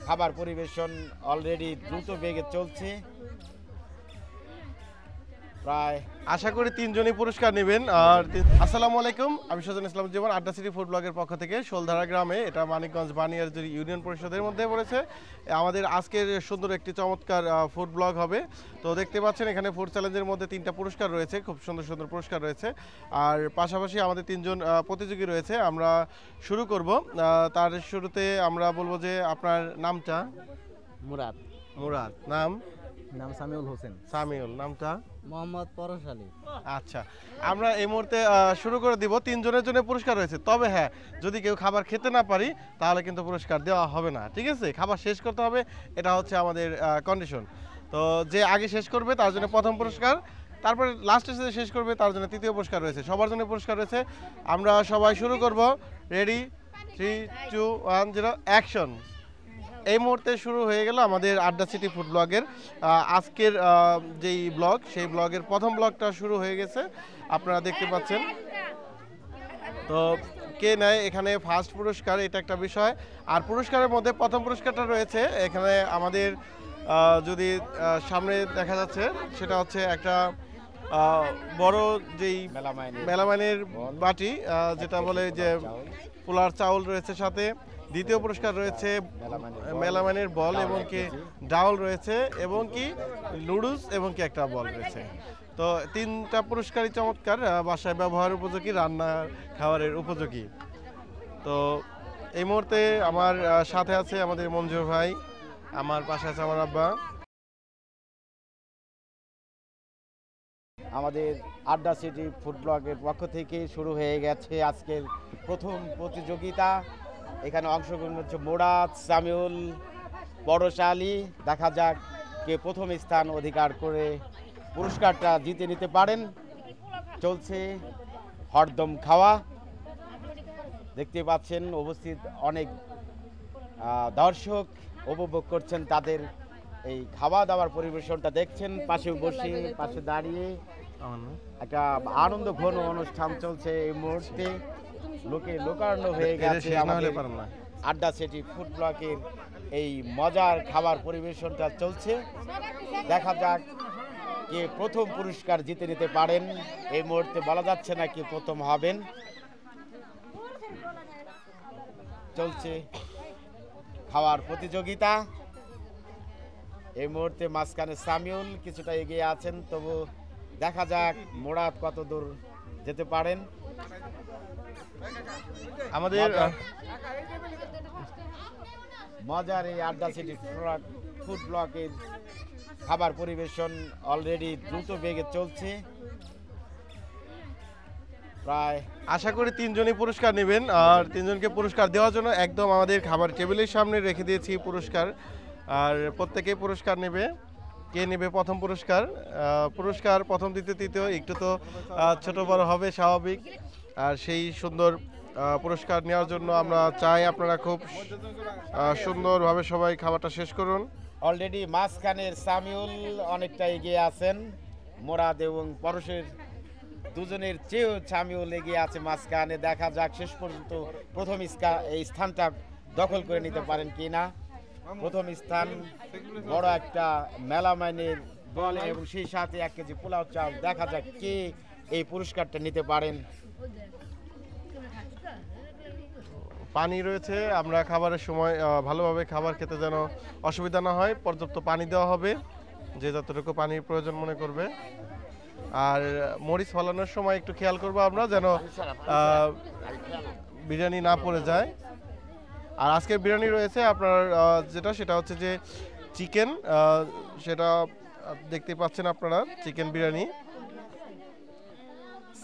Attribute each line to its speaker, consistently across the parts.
Speaker 1: খাবার পরিবেশন অলরেডি দ্রুত বেগে চলছে। প্রায়
Speaker 2: আশা করি তিনজনই পুরস্কার নেবেন। আর আসসালামু আলাইকুম, আমি সজন ইসলাম জীবন, আড্ডা সিটি ফুড ব্লগের পক্ষ থেকে শোলধারা গ্রামে, এটা মানিকগঞ্জ বানিয়ারজুরি ইউনিয়ন পরিষদের মধ্যে পড়েছে। আমাদের আজকের সুন্দর একটি চমৎকার ফুড ব্লগ হবে। তো দেখতে পাচ্ছেন এখানে ফুড চ্যালেঞ্জের মধ্যে 3টা পুরস্কার রয়েছে, খুব সুন্দর সুন্দর পুরস্কার রয়েছে। আর পাশাপাশি আমাদের 3জন প্রতিযোগী রয়েছে। আমরা শুরু করব। তার শুরুতে আমরা বলবো যে আপনার নামটা?
Speaker 3: মুরাদ।
Speaker 2: মুরাদ। নাম?
Speaker 3: নাম সামিউল হোসেন।
Speaker 2: সামিউল। নামটা?
Speaker 3: মোহাম্মদ পরশ আলী।
Speaker 2: আচ্ছা, আমরা এই মুহূর্তে শুরু করে দিব। 3 জনের জন্য পুরস্কার রয়েছে, তবে হ্যাঁ, যদি কেউ খাবার খেতে না পারি তাহলে কিন্তু পুরস্কার দেওয়া হবে না, ঠিক আছে? খাবার শেষ করতে হবে, এটা হচ্ছে আমাদের কন্ডিশন। তো যে আগে শেষ করবে তার জন্য প্রথম পুরস্কার, তারপরে লাস্টে যে শেষ করবে তার জন্য তৃতীয় পুরস্কার রয়েছে, সবার জন্য পুরস্কার রয়েছে। আমরা সবাই শুরু করব। Ready, 3, 2, 1, 0, action. এই মুহূর্তে শুরু হয়ে গেল আমাদের আড্ডা সিটি ফুড ব্লগের আজকের যেই ব্লগ, সেই ব্লগের প্রথম ব্লগটা শুরু হয়ে গেছে, আপনারা দেখতে পাচ্ছেন। তো কে নেয় এখানে ফার্স্ট পুরস্কার, এটা একটা বিষয়। আর পুরস্কারের মধ্যে প্রথম পুরস্কারটা রয়েছে এখানে আমাদের, যদি সামনে দেখা যাচ্ছে, সেটা হচ্ছে একটা বড় যেই মেলামাইনের বাটি, যেটা বলে যে পোলার চাউল রয়েছে সাথে। দ্বিতীয় পুরস্কার রয়েছে মেলামাইনের বল এবং কি ডাউল রয়েছে এবং কি নুডলস এবং কি একটা বল রয়েছে। তো 3টা পুরস্কারই চমৎকার, বাসায় ব্যবহার উপযোগী, রান্না খাবারের উপযোগী। তো এই মুহূর্তে আমার সাথে আছে আমাদের মঞ্জুর ভাই, আমার পাশে আছে আমার আব্বা।
Speaker 1: আমাদের আড্ডা সিটি ফুড ব্লগের পক্ষ থেকে শুরু হয়ে গেছে আজকের প্রথম প্রতিযোগিতা। এখানে অংশগ্রহণ হচ্ছে মুরাদ, সামিউল, পরশ আলী। দেখা যাক কে প্রথম স্থান অধিকার করে পুরস্কারটা জিতে নিতে পারেন। চলছে হরদম খাওয়া। দেখতে পাচ্ছেন উপস্থিত অনেক দর্শক উপভোগ করছেন তাদের এই খাওয়া দাওয়ার পরিবেশনটা দেখছেন। পাশে বসে, পাশে দাঁড়িয়ে একটা আনন্দ ঘন অনুষ্ঠান চলছে এই মুহূর্তে। লোকে লোকারণ্য হয়ে গেছে আমাদের আড্ডা সিটি ফুড ব্লকের এই মজার খাবার পরিবেশনটা চলছে। দেখা যাক কে প্রথম পুরস্কার জিতে নিতে পারেন। এই মুহূর্তে বলা যাচ্ছে না কে প্রথম হবেন। চলছে খাওয়ার প্রতিযোগিতা। এই মুহূর্তে মাঝখানে সামিউল কিছুটা এগিয়ে আছেন, তবু দেখা যাক মুরাদ কত দূর যেতে পারেন।
Speaker 2: আমাদের
Speaker 1: মজার এই আড্ডা সিটি ফুড ব্লকের খাবার পরিবেশন অলরেডি দ্রুত বেগে চলছে। প্রায়
Speaker 2: আশা করি 3জনই পুরস্কার নেবেন। আর 3জনকে পুরস্কার দেওয়ার জন্য একদম আমাদের খাবার টেবিলের সামনে রেখে দিয়েছি পুরস্কার। আর প্রত্যেকেই পুরস্কার নেবে। কে নেবে প্রথম পুরস্কার? পুরস্কার প্রথম, দ্বিতীয়, তৃতীয় একটু তো ছোট বড় হবে স্বাভাবিক। আর সেই সুন্দর পুরস্কার নেওয়ার জন্য আমরা চাই আপনারা খুব সুন্দরভাবে সবাই খাবারটা শেষ করুন।
Speaker 1: অলরেডি মাঝখানের সামিউল অনেকটা এগিয়ে আছেন। মুরাদ এবং পরশের দুজনের চেয়েও সামিউল এগিয়ে আছে মাঝখানে। দেখা যাক শেষ পর্যন্ত প্রথম এই স্থানটা দখল করে নিতে পারেন কি না। প্রথম স্থান বড় একটা মেলামাইনের বল এবং সেই সাথে 1 কেজি পোলাও চাল। দেখা যাক কে এই পুরস্কারটা নিতে পারেন।
Speaker 2: পানি রয়েছে, আমরা খাবারের সময় ভালোভাবে খাবার খেতে যেন অসুবিধা না হয়, পর্যাপ্ত পানি দেওয়া হবে, যে যতটুকু পানির প্রয়োজন মনে করবে। আর মরিচ ফলানোর সময় একটু খেয়াল করবো আমরা, যেন বিরিয়ানি না পড়ে যায়। আর আজকের বিরিয়ানি রয়েছে আপনার সেটা হচ্ছে যে চিকেন, সেটা দেখতে পাচ্ছেন আপনারা, চিকেন বিরিয়ানি।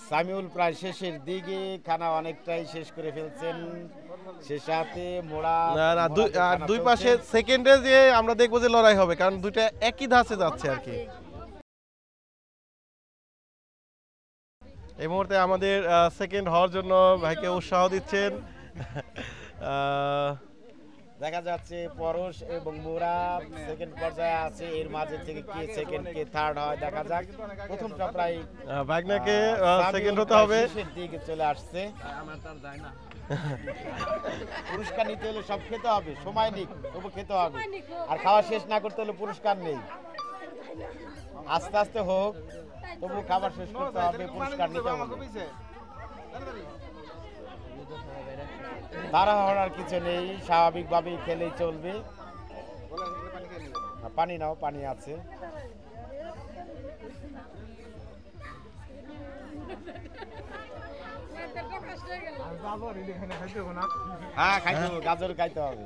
Speaker 1: সামিউল প্রায় শেষের দিকে, খানা অনেকটাই শেষ করে ফেলছেন। সে সাথে
Speaker 2: দুই পাশে সেকেন্ডে যে আমরা দেখবো যে লড়াই হবে, কারণ দুইটা একই ধাঁচে যাচ্ছে আর কি। এই মুহূর্তে আমাদের সেকেন্ড হওয়ার জন্য ভাইকে উৎসাহ দিচ্ছেন।
Speaker 1: দেখা যাচ্ছে পরশ এবং মুরাদ সেকেন্ড পর্যায়ে আছে, এর মাঝে থেকে কে সেকেন্ড কে থার্ড হয় দেখা যাক। প্রথমটা প্রায়
Speaker 2: ভাগনাকে
Speaker 1: সামিউল
Speaker 2: সেকেন্ড হতে
Speaker 1: প্রায়
Speaker 2: হবে।
Speaker 1: শেষের দিকে চলে আসছে। পুরস্কার নিতে হলে সব খেতে হবে, সময় নিক তবু খেতে হবে, আর খাওয়া শেষ না করতে হলে পুরস্কার নেই। আস্তে আস্তে হোক, তবু খাবার শেষ করতে হবে, পুরস্কার নিতে হবে। তাড়াহুড়ার কিছু নেই, স্বাভাবিকভাবেই খেলেই চলবে। পানি নাও, পানি আছে। হ্যাঁ খাইতে হবে, গাজর খাইতে হবে।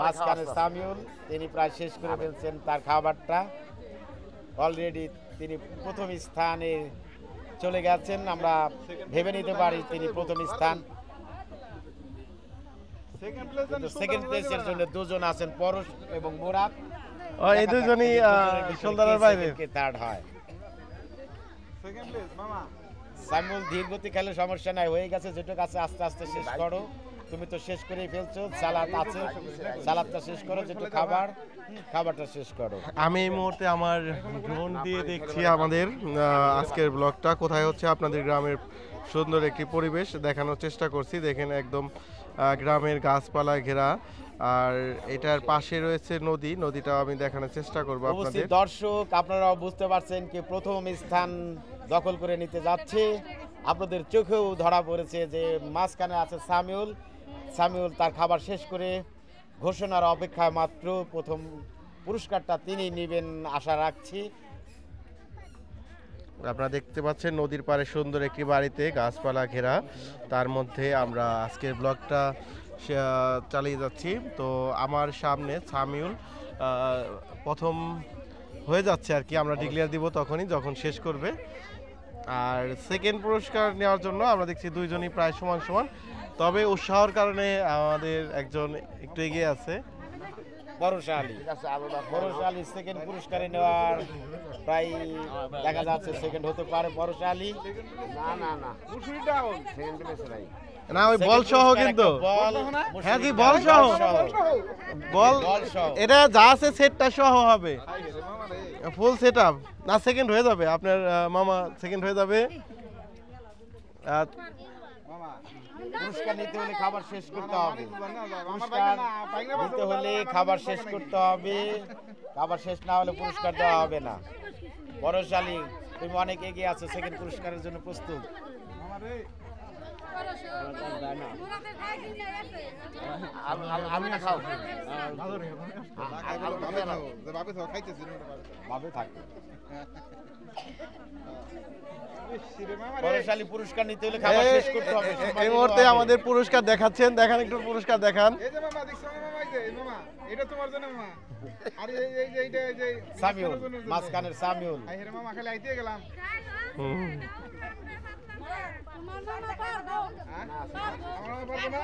Speaker 1: মাঝখানে সামিউল, তিনি প্রায় শেষ করে ফেলছেন তার খাবারটা। অলরেডি তিনি প্রথম স্থানে চলে গেছেন, আমরা ভেবে নিতে পারি তিনি প্রথম স্থান। সেকেন্ড প্লেসের জন্য দুজন আছেন, পরশ এবং মুরাদ।
Speaker 2: এই দুজনই শোলদারের বাইরে।
Speaker 1: থার্ড হয় সামিউল। ধীর গতি খেলে সমস্যা নাই, হয়ে গেছে যেটুকু আছে আস্তে আস্তে শেষ করো। তুমি তো শেষ করেই ফেলছো, সালাদ আছে, সালাদটা শেষ করো, যেটুকু খাবারটা শেষ করো।
Speaker 2: আমি এই মুহূর্তে আমার ড্রোন দিয়ে দেখছি আমাদের আজকের ব্লগটা কোথায় হচ্ছে। আপনাদের গ্রামের সুন্দর একটি পরিবেশ দেখানোর চেষ্টা করছি। দেখেন একদম গ্রামের গাছপালা ঘেরা, আর এটার পাশে রয়েছে নদী। নদীটা আমি দেখানোর চেষ্টা করবো
Speaker 1: অবশ্যই
Speaker 2: আপনাদের।
Speaker 1: দর্শক আপনারাও বুঝতে পারছেন কি প্রথম স্থান দখল করে নিতে যাচ্ছে। আপনাদের চোখেও ধরা পড়েছে যে মাঝখানে আছে সামিউল। সামিউল তার খাবার শেষ করে ঘোষণার অপেক্ষায় মাত্র, প্রথম পুরস্কারটা তিনি নেবেন আশা রাখছি।
Speaker 2: আপনারা দেখতে পাচ্ছেন নদীর পাড়ে সুন্দর একটি বাড়িতে গাছপালা ঘেরা, তার মধ্যে আমরা আজকের ব্লগটা চালিয়ে যাচ্ছি। তো আমার সামনে সামিউল প্রথম হয়ে যাচ্ছে আর কি, আমরা ডিক্লেয়ার দিব তখনই যখন শেষ করবে। আর সেকেন্ড পুরস্কার নেওয়ার জন্য আমরা দেখছি দুইজনই প্রায় সমান সমান, তবে উৎসাহর কারণে আমাদের একজন একটু এগিয়ে আছে।
Speaker 1: পরশ আলী সেকেন্ড পুরস্কারে নেওয়ার প্রায় দেখা যাচ্ছে সেকেন্ড হতে পারে পরশ আলী।
Speaker 2: না ওই বল সহ কিন্তু, হ্যাঁ জি বল সহ, বল এটা যা আছে সেটটা সহ হবে, ফুল সেট আপ। না সেকেন্ড হয়ে যাবে আপনার মামা, সেকেন্ড হয়ে যাবে।
Speaker 1: পুরস্কার নিতে হলে খাবার শেষ করতে হবে, পুরস্কার নিতে হলে খাবার শেষ করতে হবে, খাবার শেষ না হলে পুরস্কার দেওয়া হবে না। পরশ আলী তুমি অনেক এগিয়ে আছো, সেকেন্ড পুরস্কারের জন্য প্রস্তুত। পরশালী পুরস্কার নিতে হলে খাবার শেষ করতে হবে।
Speaker 2: এই মুহূর্তে আমাদের পুরস্কার দেখাচ্ছেন, দেখান একটু পুরস্কার দেখান।
Speaker 4: এই যে মামা দেখছো মামা, এই যে মামা এটা তোমার জন্য মামা। আর এই যে এই যে
Speaker 1: সামিউল, মাঝখানের সামিউল।
Speaker 4: আই হেরে মামা খালি আইতে গেলাম।
Speaker 5: তোমার মামা পারবো না
Speaker 4: আমার পারবো না।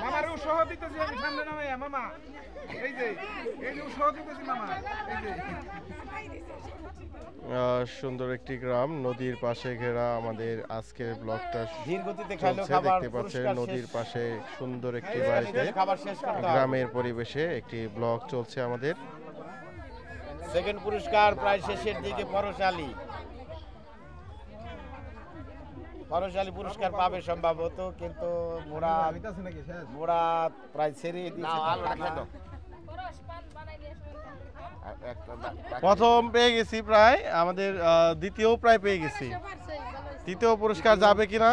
Speaker 4: মামার উৎসাহ দিতেছি আমি সামনে নামে মামা। এই যে উৎসাহ দিতেছি মামা। এই যে
Speaker 2: সুন্দর একটি গ্রাম, নদীর পাশে ঘেরা আমাদের আজকের ব্লগটা
Speaker 1: ধীর গতিতে খেলো
Speaker 2: চলছে।
Speaker 1: খাবার,
Speaker 2: দেখতে পাচ্ছেন
Speaker 1: পুরস্কার
Speaker 2: নদীর
Speaker 1: শেষ।
Speaker 2: পাশে সুন্দর একটি বাড়িতে
Speaker 1: খাবার শেষ করতে হবে।
Speaker 2: গ্রামের পরিবেশে একটি ব্লগ চলছে আমাদের।
Speaker 1: সেকেন্ড পুরস্কার প্রায় শেষের দিকে পরশালী। পরশালী পুরস্কার পাবে সম্ভবত, কিন্তু মুরাদ প্রায় ছেড়ে দিয়েছে।
Speaker 2: প্রথম পেয়ে গেছি প্রায়, আমাদের দ্বিতীয় প্রায় পেয়ে গেছি। তৃতীয় পুরস্কার যাবে কিনা,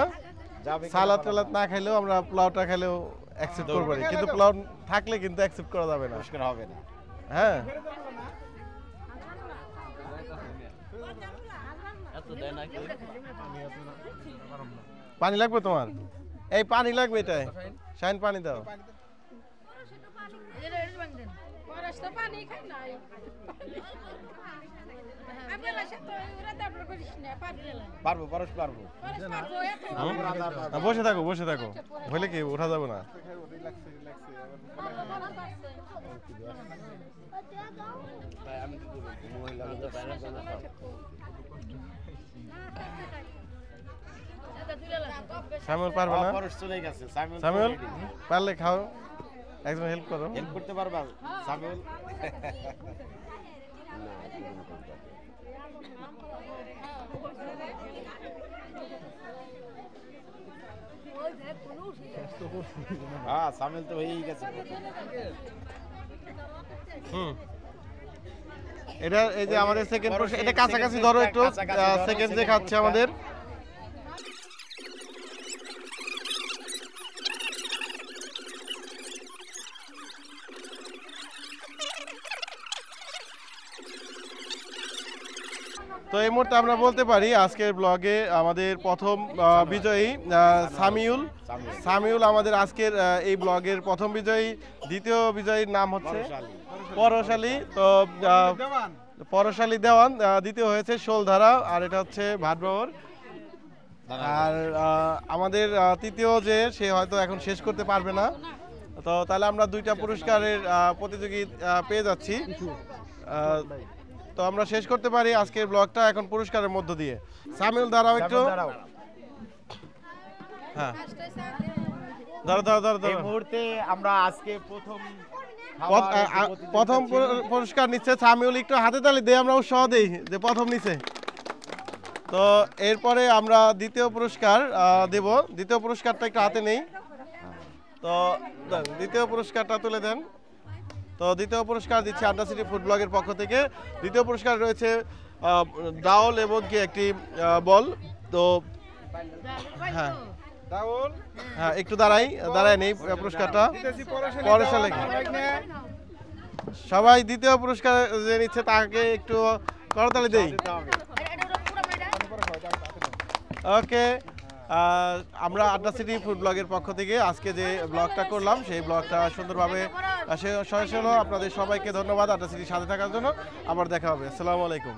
Speaker 1: যাবে কিনা
Speaker 2: সালাদ
Speaker 1: বলা
Speaker 2: টালাদ না খাইলেও আমরা পোলাওটা খাইলেও অ্যাকসেপ্ট করবো, কিন্তু পোলাও থাকলে কিন্তু অ্যাকসেপ্ট করা যাবে না।
Speaker 1: পুরস্কার হবে না।
Speaker 2: হ্যাঁ পানি লাগবে তোমার, এই পানি লাগবে, এটাই শাইন পানি দাও।
Speaker 1: পারবো, পরশ পারবো।
Speaker 2: বসে থাকো বসে থাকো, হইলে কি ওঠা যাবে না। সামিউল পারবে না?
Speaker 1: পরশ চলে গেছে সামিউল
Speaker 2: সামিউল পারলে খাও, একজন হেল্প করো।
Speaker 1: হেল্প করতে পারবা সামিউল? হ্যাঁ সামিউল তো হয়েই গেছে।
Speaker 2: হুম, এটা এই যে আমাদের সেকেন্ড
Speaker 1: পরশ,
Speaker 2: এটা কাছাকাছি ধরো একটু,
Speaker 1: কাছাকাছি ধরো,
Speaker 2: সেকেন্ড যে
Speaker 1: second
Speaker 2: খাচ্ছে
Speaker 1: পুরস্কার।
Speaker 2: আমাদের। তো এই মুহূর্তে আমরা বলতে পারি আজকের ব্লগে আমাদের প্রথম বিজয়ী সামিউল। সামিউল আমাদের আজকের এই ব্লগের প্রথম বিজয়ী। দ্বিতীয় বিজয়ীর নাম হচ্ছে পরশালী। তো
Speaker 4: দেওয়ান
Speaker 2: পরশালী দেওয়ান দ্বিতীয় হয়েছে শোলধারা, আর এটা হচ্ছে ভাটবাবর। আর আমাদের তৃতীয় যে সে হয়তো এখন শেষ করতে পারবে না, তো তাহলে আমরা দুইটা পুরস্কারের প্রতিযোগী পেয়ে যাচ্ছি। তো আমরা শেষ করতে পারি আজকের ব্লগটা এখন পুরস্কারের মধ্য দিয়ে। সামিউল দাঁড়াও একটু,
Speaker 1: দাঁড়াও।
Speaker 2: হ্যাঁ দাঁড়াও দাঁড়াও দাঁড়াও
Speaker 1: এই
Speaker 2: দাঁড়াও।
Speaker 1: মুহূর্তে আমরা আজকে প্রথম
Speaker 2: প্রথম পুরস্কার নিচ্ছে সামিউল। একটু হাতে তালি দিয়ে আমরা উৎসাহ দেই যে প্রথম নিচে। তো এরপরে আমরা দ্বিতীয় পুরস্কার দেব। দ্বিতীয় পুরস্কারটা একটু হাতে নেই, তো দেন, দ্বিতীয় পুরস্কারটা তুলে দেন। তো দ্বিতীয় পুরস্কার দিচ্ছে আড্ডা সিটি ফুড ব্লগের পক্ষ থেকে। দ্বিতীয় পুরস্কার রয়েছে ডাউল এবং কি একটি বল। তো হ্যাঁ
Speaker 4: দাউল
Speaker 2: হ্যাঁ একটু দাঁড়ায় নেই পুরস্কারটা।
Speaker 4: দিতেছি পরশালী
Speaker 2: পরশালী। সবাই দ্বিতীয় পুরস্কার যে নিচ্ছে তাকে একটু করতালি দেই। ওকে, আমরা আড্ডা সিটি ফুড ব্লগের পক্ষ থেকে আজকে যে ব্লগটা করলাম সেই ব্লগটা সুন্দরভাবে শেষ হলো। আপনাদের সবাইকে ধন্যবাদ আড্ডা সিটির সাথে থাকার জন্য। আবার দেখা হবে। আসসালামু আলাইকুম।